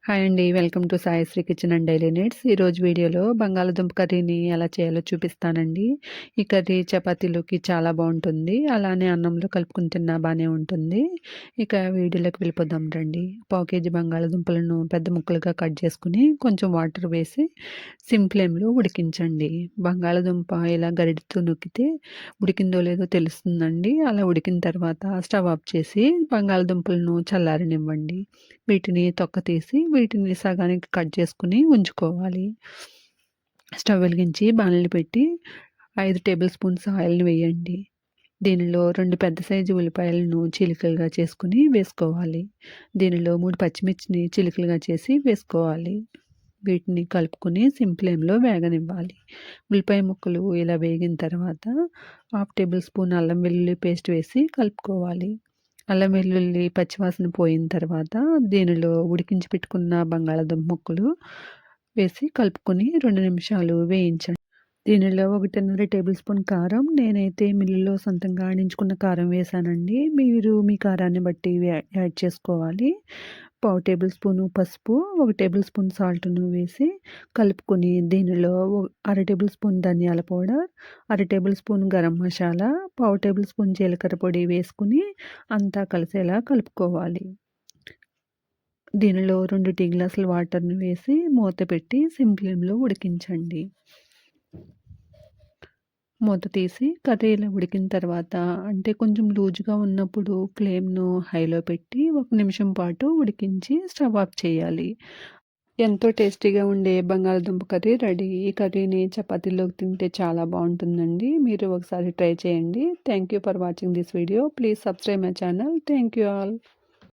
Hi అండి. Welcome to Saisri kitchen and daily needs. ఈరోజు వీడియోలో బంగాళాదుంప కర్రీని ఎలా చేయాలో చూపిస్తానండి. ఈ కర్రీ చపాతీలోకి చాలా బావుంటుంది. అలానే అన్నంలో కలుపుకొని తిన్నా బానే ఉంటుంది. ఇక వీడియోలోకి వెళ్ళిపోదాం రండి. పావు కేజీ బంగాళాదుంపలను పెద్ద ముక్కలుగా కట్ చేసుకొని కొంచెం వాటర్ వేసి సిమ్ ఫ్లేమ్‌లో ఉడికించండి. బంగాళాదుంప ఇలా గరిటెతో నొక్కితే ఉడికిందో లేదో తెలుస్తుందండి. అలా ఉడికిన తర్వాత స్టవ్ ఆఫ్ చేసి బంగాళాదుంపలను చల్లారనివ్వండి. వీటిని తొక్క తీసి వీటిని సగానికి కట్ చేసుకుని ఉంచుకోవాలి. స్టవ్ వెలిగించి బాణలి పెట్టి 5 టేబుల్ స్పూన్స్ ఆయిల్‌ని వేయండి. దీనిలో 2 పెద్ద సైజు ఉల్లిపాయలను చీలికలుగా చేసుకొని వేసుకోవాలి. దీనిలో 3 పచ్చిమిర్చిని చీలికలుగా చేసి వేసుకోవాలి. వీటిని కలుపుకొని సిమ్ ఫ్లేమ్‌లో వేగనివ్వాలి. ఉల్లిపాయ ముక్కలు ఇలా వేగిన తర్వాత హాఫ్ టేబుల్ స్పూన్ అల్లం వెల్లుల్లి పేస్ట్ వేసి కలుపుకోవాలి. అల్లం వెల్లుల్లి పచ్చివాసన పోయిన తర్వాత దీనిలో ఉడికించి పెట్టుకున్న బంగాళాదుంప ముక్కలు వేసి కలుపుకొని 2 నిమిషాలు వేయించండి. దీనిలో 1.5 టేబుల్ స్పూన్ కారం, నేనైతే మిల్లులో సొంతంగా ఆడించుకున్న కారం వేశానండి. మీరు మీ కారాన్ని బట్టి యాడ్ చేసుకోవాలి. పావు టేబుల్ స్పూను పసుపు, 1 టేబుల్ స్పూన్ సాల్ట్‌ను వేసి కలుపుకొని దీనిలో అర టేబుల్ స్పూన్ ధనియాల పౌడర్, అర టేబుల్ స్పూన్ గరం మసాలా, పావు టేబుల్ స్పూన్ జీలకర్ర పొడి వేసుకొని అంతా కలిసేలా కలుపుకోవాలి. దీనిలో 2 టీ గ్లాసుల వాటర్‌ని వేసి మూత పెట్టి సిమ్ ఫ్లేమ్‌లో ఉడికించండి. మూత తీసి కర్రీ ఇలా ఉడికిన తర్వాత అంటే కొంచెం లూజ్‌గా ఉన్నప్పుడు ఫ్లేమ్‌ను హైలో పెట్టి 1 నిమిషం పాటు ఉడికించి స్టవ్ ఆఫ్ చేయాలి. ఎంతో టేస్టీగా ఉండే బంగాళాదుంప కర్రీ రెడీ. ఈ కర్రీని చపాతీలోకి తింటే చాలా బావుంటుందండి. మీరు ఒకసారి ట్రై చేయండి. Thank you for watching this video. Please subscribe my channel. Thank you all.